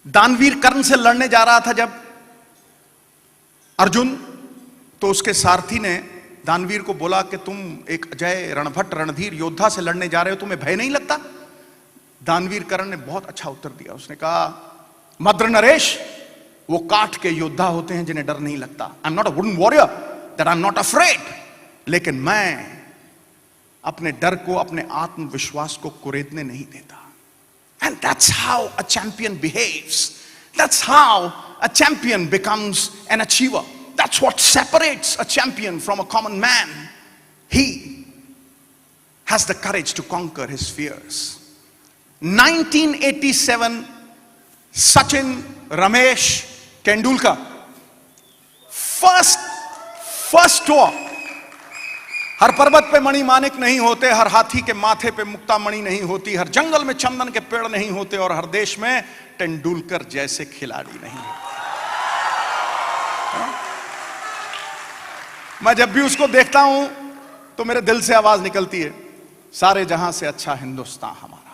दानवीर कर्ण से लड़ने जा रहा था जब अर्जुन, तो उसके सारथी ने दानवीर को बोला कि तुम एक अजय रणभट्ट रणधीर योद्धा से लड़ने जा रहे हो, तुम्हें भय नहीं लगता? दानवीर कर्ण ने बहुत अच्छा उत्तर दिया। उसने कहा, मद्र नरेश, वो काठ के योद्धा होते हैं जिन्हें डर नहीं लगता। I am not a wooden warrior that I am not afraid, लेकिन मैं अपने डर को, अपने आत्मविश्वास को कुरेदने नहीं देता। And that's how a champion behaves. That's how a champion becomes an achiever. That's what separates a champion from a common man. He has the courage to conquer his fears. 1987, Sachin Ramesh Tendulkar, first tour. हर पर्वत पे मणि मानिक नहीं होते, हर हाथी के माथे पे मुक्ता मणि नहीं होती, हर जंगल में चंदन के पेड़ नहीं होते, और हर देश में तेंदुलकर जैसे खिलाड़ी नहीं होते। मैं जब भी उसको देखता हूं तो मेरे दिल से आवाज निकलती है, सारे जहां से अच्छा हिंदुस्तान हमारा।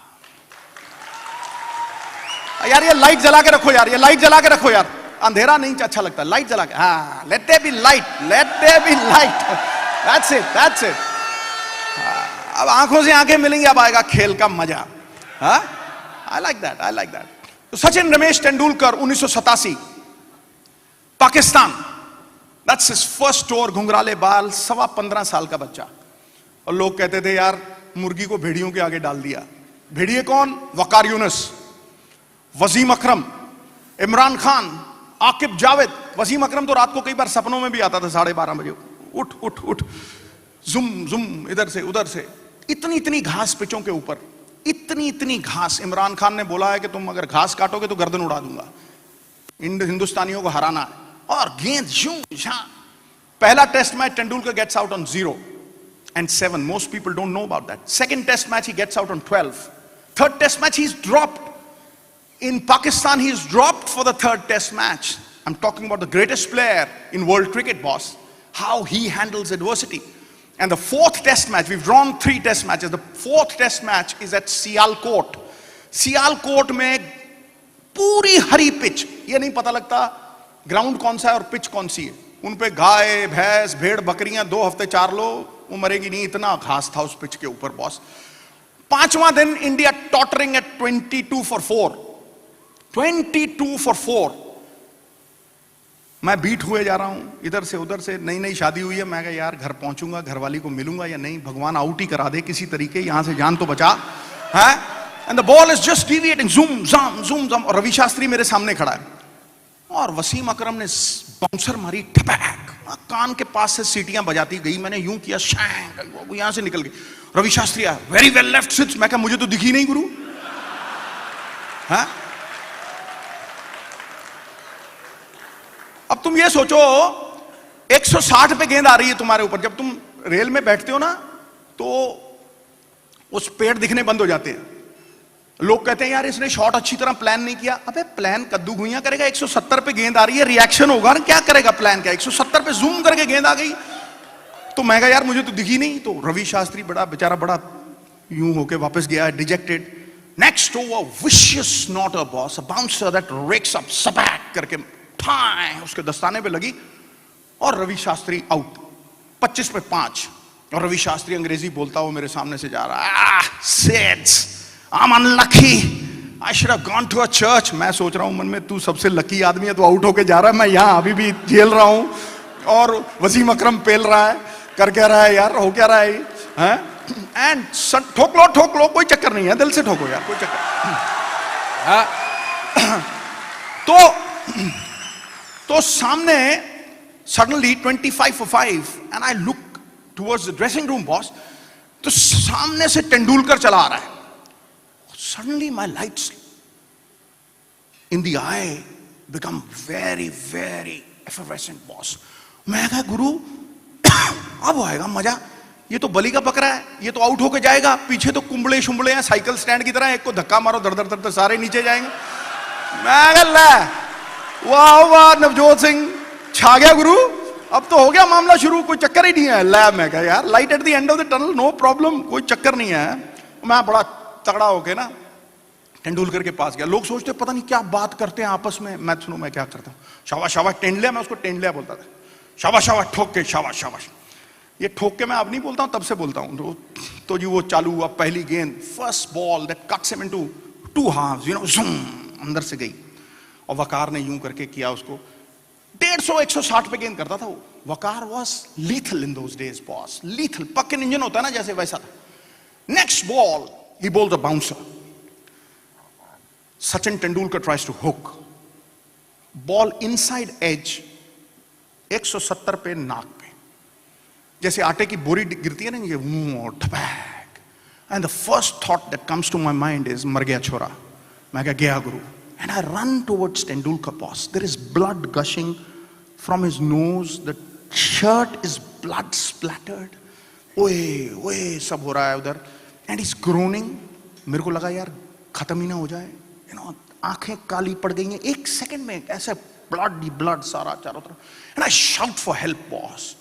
यार ये लाइट जला के रखो यार, ये लाइट जला के रखो यार, अंधेरा नहीं अच्छा लगता, लाइट जला के। हाँ, let there be light, let there be light. That's it, that's it. अब आंखों से आंखें मिलेंगी, अब आएगा खेल का मजा। I like that, I like that. तो Sachin Ramesh Tendulkar 1987, Pakistan, that's his first tour, घुंघराले बाल, 15.25 साल का बच्चा। और लोग कहते थे यार मुर्गी को भेड़ियों के आगे डाल दिया। भेड़िए कौन? वकार यूनुस, वसीम अकरम, इमरान खान, आकिब जावेद। वसीम अकरम तो रात को कई बार सपनों में भी आता था 12:30 बजे, उठ उठ उठ, जुम जुम, इधर से उधर से, इतनी इतनी घास पिचों के ऊपर, इतनी इतनी घास। इमरान खान ने बोला है कि तुम अगर घास काटोगे तो गर्दन उड़ा दूंगा। हिंदुस्तानियों को हराना है, और गेंद यूं झां। पहला test match Tendulkar gets out on 0-7. Most people don't know about that. Second test match he gets out on 12. Third test match he is dropped. In Pakistan, he is dropped for the third test match. I'm talking about the greatest player in world cricket, boss. How he handles adversity. And the fourth test match, we've drawn 3 test matches. The fourth test match is at Sialkot. Sialkot में पूरी हरी pitch, ये नहीं पता लगता ground कौन सा है और पिच कौन सी है। उन पे गाय, भैंस, भेड़, बकरियां 2 हफ्ते 4 लो, वो मरेगी नहीं, इतना घास था उस पिच के ऊपर, बॉस। 5वां दिन India tottering eight 22 for 4. 22 for 4. मैं बीट हुए जा रहा हूं इधर से उधर से, नई नई शादी हुई है। मैं कहा यार घर पहुंचूंगा, घरवाली को मिलूंगा या नहीं, भगवान आउट ही करा दे किसी तरीके, यहां से जान तो बचा है। And the ball is just deviating, जूम जाम जूम जाम, और रवि शास्त्री मेरे सामने खड़ा है, और वसीम अकरम ने बाउंसर मारी, ठपैक, कान के पास से सीटियां बजाती गई। मैंने यूं किया, शैंक, वो यहां से निकल गई। रवि शास्त्री आया, वेरी वेल लेफ्ट सिक्स। मैं कहा मुझे तो दिखी नहीं गुरु। है अब तुम ये सोचो 160 पे गेंद आ रही है तुम्हारे ऊपर। जब तुम रेल में बैठते हो ना तो उस पेड़ दिखने बंद हो जाते हैं। लोग कहते हैं यार इसने शॉट अच्छी तरह प्लान नहीं किया। अबे प्लान कद्दू घुइयां करेगा? 170 पे गेंद आ रही है, रिएक्शन होगा ना, क्या करेगा प्लान? क्या 170 पे जूम करके गेंद आ गई? तो मैं कहा यार मुझे तो दिखी नहीं। तो रवि शास्त्री बड़ा बेचारा, बड़ा यूं होके वापस गया, dejected. Next over vicious not a boss, a bouncer that rears up, सपैक करके उसके दस्ताने पे लगी, और रवि शास्त्री आउट। 25 पे 5। और रवि शास्त्री अंग्रेजी बोलता हुआ मेरे सामने से जा रहा है, Sids, I'm unlucky, I should have gone to a church. मैं सोच रहा हूं मन में, तू सबसे लकी आदमी है, तू आउट होके जा रहा है, मैं यहां अभी भी झेल रहा हूं, और वसीम अकरम पेल रहा है, कर क्या रहा है यार, हो क्या रहा है? एंड ठोक लो, कोई चक्कर नहीं है, दिल से ठोको यार, कोई चक्कर। तो सामने suddenly 25 for 5 and I look towards the dressing room, boss. तो सामने से तेंदुलकर चला आ रहा है। Suddenly my lights in the eye become very very effervescent, boss. मैं कहा गुरु अब आएगा मजा, ये तो बलि का बकरा है, ये तो आउट होके जाएगा। पीछे तो कुंबले शुंबले हैं साइकिल स्टैंड की तरह, एक को धक्का मारो दर दर दर सारे नीचे जाएंगे। मैं कहा वाह वाह नवजोत सिंह छा गया गुरु, अब तो हो गया मामला शुरू, कोई चक्कर ही नहीं है। लैब में कहा यार light at the end of the tunnel, no problem, कोई चक्कर नहीं है। मैं बड़ा तगड़ा होके ना तेंदुलकर के पास गया, लोग सोचते पता नहीं क्या बात करते हैं आपस में, मैं सुनो मैं क्या करता हूँ, शाबाश शाबाश टेंडलिया, मैं उसको टेंडलिया बोलता था, शाबाश शाबाश ठोक के, शाबाश शाबाश। ये ठोक के मैं अब नहीं बोलता हूँ, तब से बोलता हूँ। तो जी वो चालू हुआ, पहली गेंद, first ball that cuts him into two halves, you know, zoom, अंदर से गई। और वकार ने यूं करके किया उसको, 150-160 पे गेंद करता था वो। Waqar was lethal in those days boss, lethal, पक्के इंजन होता है ना जैसे, वैसा था। नेक्स्ट बॉल ही bowled a bouncer, Sachin Tendulkar tries to hook. Ball inside edge, 170 पे नाक पे, जैसे आटे की बोरी गिरती है ना ये, ठपैक। And the first thought that comes to my mind is मर गया छोरा। मैं क्या गया गुरु। And I run towards Tendulkar boss. There is blood gushing from his nose. The shirt is blood splattered. ओए ओए सब हो रहा है उधर। And he's groaning. मेरे को लगा यार खत्म ही ना हो जाए, you know, आंखें काली पड़ गई हैं एक सेकंड में, ऐसे ब्लड सारा चारों तरफ। And I shout for help boss.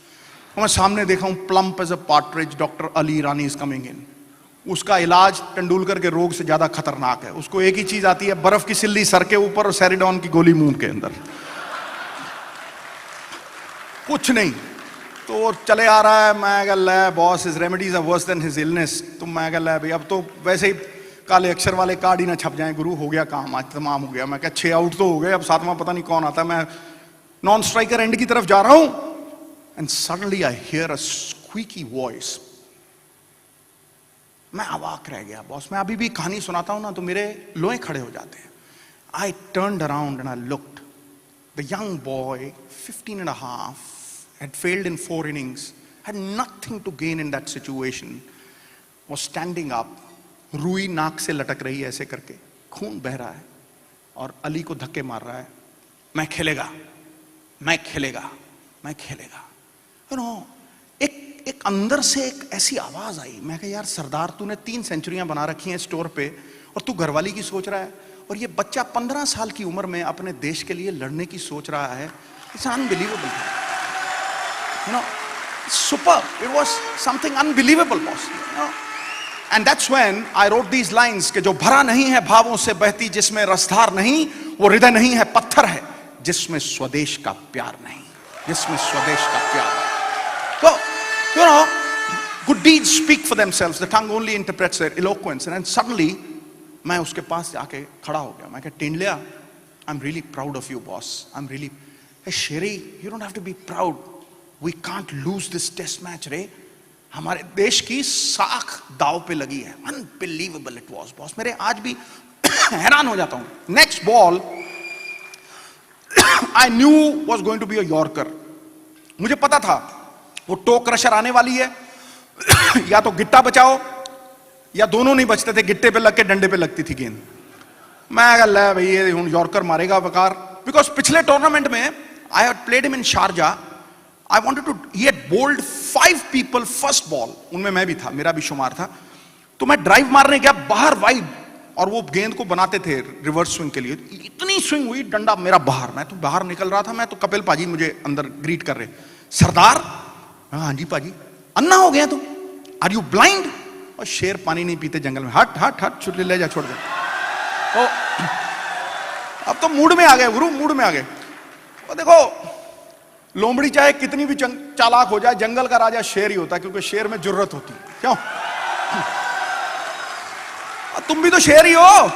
मैं सामने देखा हूं, plump as a partridge, doctor Ali Rani is coming in. उसका इलाज तेंदुलकर के रोग से ज्यादा खतरनाक है। उसको एक ही चीज आती है, बर्फ की सिल्ली सर के ऊपर और सेरिडॉन की गोली मुंह के अंदर, कुछ नहीं। तो चले आ रहा है, मैं कह लै boss, his remedies are worse than his illness. तो मैं कह लै भाई अब तो वैसे ही काले अक्षर वाले कार्ड ही ना छप जाएं, गुरु हो गया काम, आज तमाम हो गया। मैं क्या 6 आउट तो हो गए, अब 7वां पता नहीं कौन आता है। मैं नॉन स्ट्राइकर एंड की तरफ जा रहा हूं, and suddenly I hear a squeaky voice. मैं अवाक रह गया बॉस। मैं अभी भी कहानी सुनाता हूं ना तो मेरे लोहे खड़े हो जाते हैं। I turned around and I looked. The young boy 15 and a half had failed in 4 innings, had nothing to gain in that situation, was standing up, रुई नाक से लटक रही है ऐसे करके, खून बह रहा है और अली को धक्के मार रहा है, मैं खेलेगा, मैं खेलेगा, मैं खेलेगा। यू नो, एक अंदर से एक ऐसी आवाज आई। मैं कहा यार सरदार, तूने 3 सेंचुरियां बना रखी हैं स्टोर पे और तू घरवाली की सोच रहा है, और ये बच्चा 15 साल की उम्र में अपने देश के लिए लड़ने की सोच रहा है। It's unbelievable, you know, super, it was something unbelievable boss, you know. And that's when I wrote these lines कि जो भरा नहीं है भावों से बहती, जिसमें रसधार नहीं, वो हृदय नहीं है पत्थर है, जिसमें स्वदेश का प्यार नहीं, जिसमें स्वदेश का प्यार नहीं। तो you know, good deeds speak for themselves, the tongue only interprets their eloquence. And then suddenly मैं उसके पास जाके खड़ा हो गया। मैं कहा टेंडलिया, I'm really proud of you boss, I'm really, hey Sheri, you don't have to be proud, we can't lose this test match रे, हमारे देश की साख दाव पे लगी है। Unbelievable it was boss. मेरे आज भी हैरान हो जाता हूं। Next ball I knew was going to be a yorker. मुझे पता था वो टो क्रशर आने वाली है, या तो गिट्टा बचाओ या दोनों नहीं बचते थे, गिट्टे पे लग के डंडे पे लगती थी गेंद। मैं कह लै भाई ये यॉर्कर मारेगा वकार, बिकॉज पिछले टूर्नामेंट में I had played him in Sharjah. I wanted to, he had bowled 5 people first ball, उनमें मैं भी था, मेरा भी शुमार था। तो मैं ड्राइव मारने गया बाहर वाइड, और वो गेंद को बनाते थे रिवर्स स्विंग के लिए। इतनी स्विंग हुई, डंडा मेरा बाहर, मैं तो बाहर निकल रहा था। मैं तो कपिल पाजी मुझे अंदर ग्रीट कर रहे, सरदार। हाँ जी पाजी। अन्ना हो गया तुम, आर यू ब्लाइंड? और शेर पानी नहीं पीते जंगल में, हट हट हट, छुट्टी ले जा, छोड़ दे। तो अब तो मूड में आ गए गुरु, मूड में आ गए। और देखो, लोमड़ी चाहे कितनी भी चालाक हो जाए, जंगल का राजा शेर ही होता है, क्योंकि शेर में जुर्रत होती है। क्यों? तुम भी तो शेर ही हो।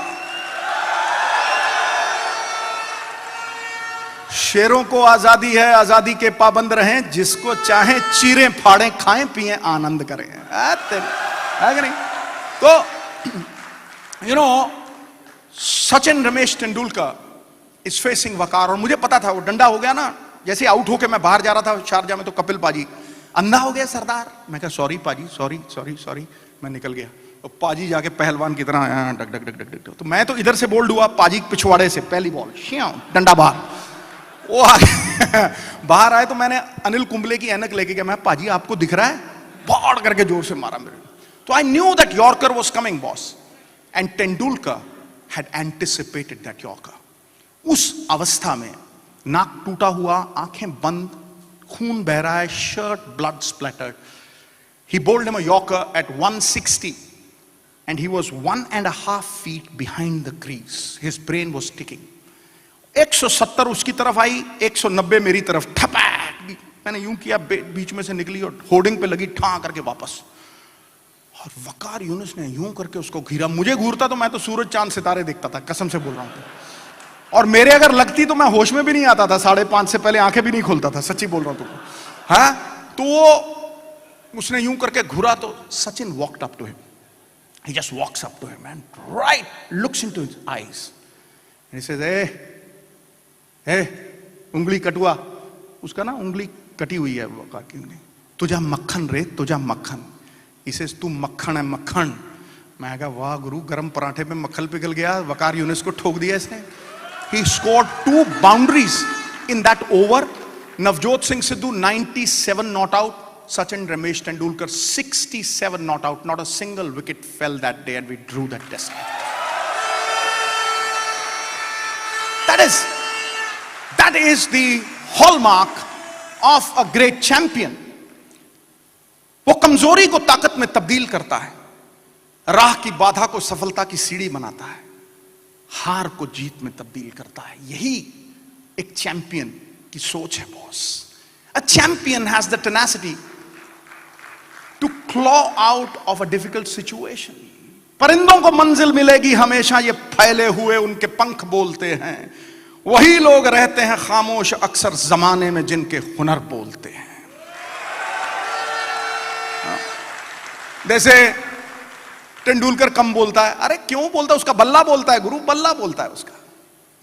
शेरों को आजादी है, आजादी के पाबंद रहें, जिसको चाहे चीरें फाड़ें, खाएं पिएं आनंद करें, है कि नहीं? तो you know, Sachin Ramesh Tendulkar is facing Waqar. और मुझे पता था वो डंडा हो गया ना, जैसे आउट होके मैं बाहर जा रहा था शारजा में, तो कपिल पाजी, अंधा हो गया सरदार। मैं कहा सॉरी पाजी, सॉरी सॉरी सॉरी, मैं निकल गया। और पाजी जाके पहलवान की तरह duck duck duck duck duck. तो मैं तो इधर से बोल्ड हुआ, पाजी पिछवाड़े से पहली बॉल, डंडा बाहर। वो बाहर आए तो मैंने अनिल कुंबले की ऐनक लेके गया। मैं पाजी आपको दिख रहा है? बाढ़ करके जोर से मारा मेरे। तो I knew that yorker was coming boss, and Tendulkar had anticipated that yorker. उस अवस्था में नाक टूटा हुआ, आंखें बंद, खून बह रहा है, shirt blood splattered. He bowled him a yorker at 160, and he was 1.5 feet behind the crease. His brain was ticking. 170 उसकी तरफ आई, 190 मेरी तरफ, ठपैक। मैंने यूं किया, बीच में से निकली और होर्डिंग पे लगी, ठां करके वापस। और वकार यूनुस ने यूं करके उसको घिरा। मुझे घूरता तो मैं तो सूरज चांद सितारे देखता था, कसम से बोल रहा हूं। और मेरे अगर लगती तो मैं होश में भी नहीं आता था, 5:30 से पहले आंखें भी नहीं खोलता था, सच्ची बोल रहा हूं तुमको। हाँ, तो वो उसने यूं करके घुरा तो Sachin walked up to him. He just walks up to him and right looks into his eyes and he says, hey, उंगली कटुआ. उसका ना उंगली कटी हुई है वकार की उंगली. तुझा मक्खन रे, तुझा मक्खन. He says, तू मक्खन है मक्खन. मैं कहा वाह गुरु, गरम पराठे पे मक्खन पिघल गया. वकार यूनुस को ठोक दिया इसने. He scored 2 boundaries in that over. Navjot Singh Sidhu 97 not out. Sachin Ramesh Tendulkar 67 not out. Not a single wicket fell that day and we drew that test. That is the hallmark of a great champion. वो कमजोरी को ताकत में तब्दील करता है, राह की बाधा को सफलता की सीढ़ी बनाता है, हार को जीत में तब्दील करता है. यही एक चैंपियन की सोच है boss. A champion has the tenacity to claw out of a difficult situation. परिंदों को मंजिल मिलेगी हमेशा, ये फैले हुए उनके पंख बोलते हैं. वही लोग रहते हैं खामोश अक्सर जमाने में जिनके हुनर बोलते हैं. जैसे तेंदुलकर कम बोलता है. अरे क्यों बोलता है? उसका बल्ला बोलता है गुरु, बल्ला बोलता है उसका.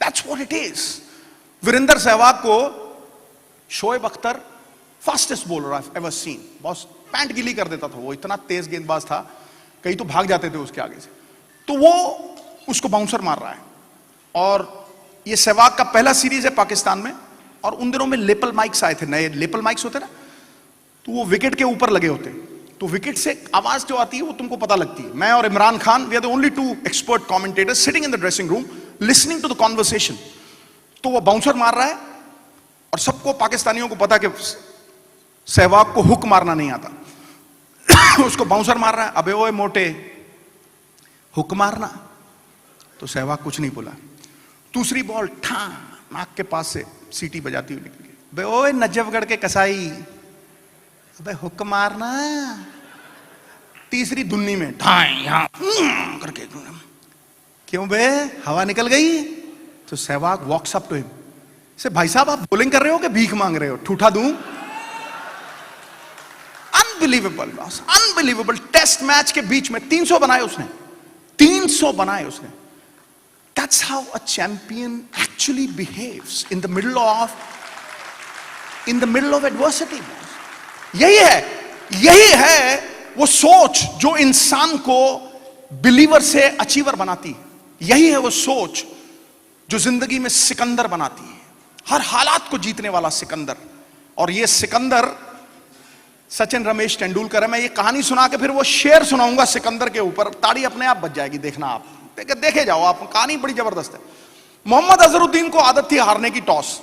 That's what it is. Virendra Sehwag को Shoaib Akhtar fastest bowler I've ever seen. Boss pant गीली कर देता था, वो इतना तेज गेंदबाज था, कई तो भाग जाते थे उसके आगे से. तो वो उसको बाउंसर मार रहा है और ये सहवाग का पहला सीरीज है पाकिस्तान में. और उन दिनों में लेपल माइक्स आए थे, नए लेपल माइक्स होते ना, तो वो विकेट के ऊपर लगे होते. तो विकेट से आवाज जो आती है वो तुमको पता लगती है. मैं और Imran Khan, we are the only 2 expert commentators sitting in the dressing room listening to the conversation. तो वो बाउंसर मार रहा है और सबको, पाकिस्तानियों को पता कि सहवाग को हुक मारना नहीं आता. उसको बाउंसर मार रहा है. अबे ओए मोटे, हुक मारना. तो सहवाग कुछ नहीं बोला. दूसरी बॉल ठा नाक के पास से सीटी बजाती हुई निकली. अबे ओए नजफगढ़ के कसाई, अबे हुक मारना. तीसरी दुन्नी में ठाई यहां करके, क्यों बे हवा निकल गई? तो Sehwag walks up to him say, भाई साहब आप बॉलिंग कर रहे हो कि भीख मांग रहे हो? ठूठा दूं? Unbelievable boss, unbelievable. Test match के बीच में 300 बनाए उसने, 300 बनाए उसने. That's how a champion actually behaves in the middle of adversity. यही है वो सोच जो इंसान को बिलीवर से अचीवर बनाती है. यही है वो सोच जो जिंदगी में सिकंदर बनाती है, हर हालात को जीतने वाला सिकंदर. और ये सिकंदर सचिन रमेश तेंदुलकर है. मैं ये कहानी सुना के फिर वो शेर सुनाऊंगा सिकंदर के ऊपर, ताड़ी अपने आप बच जाएगी. देखना आप, देखे जाओ आप, कहानी बड़ी जबरदस्त है. मोहम्मद अजहरुद्दीन को आदत थी हारने की टॉस.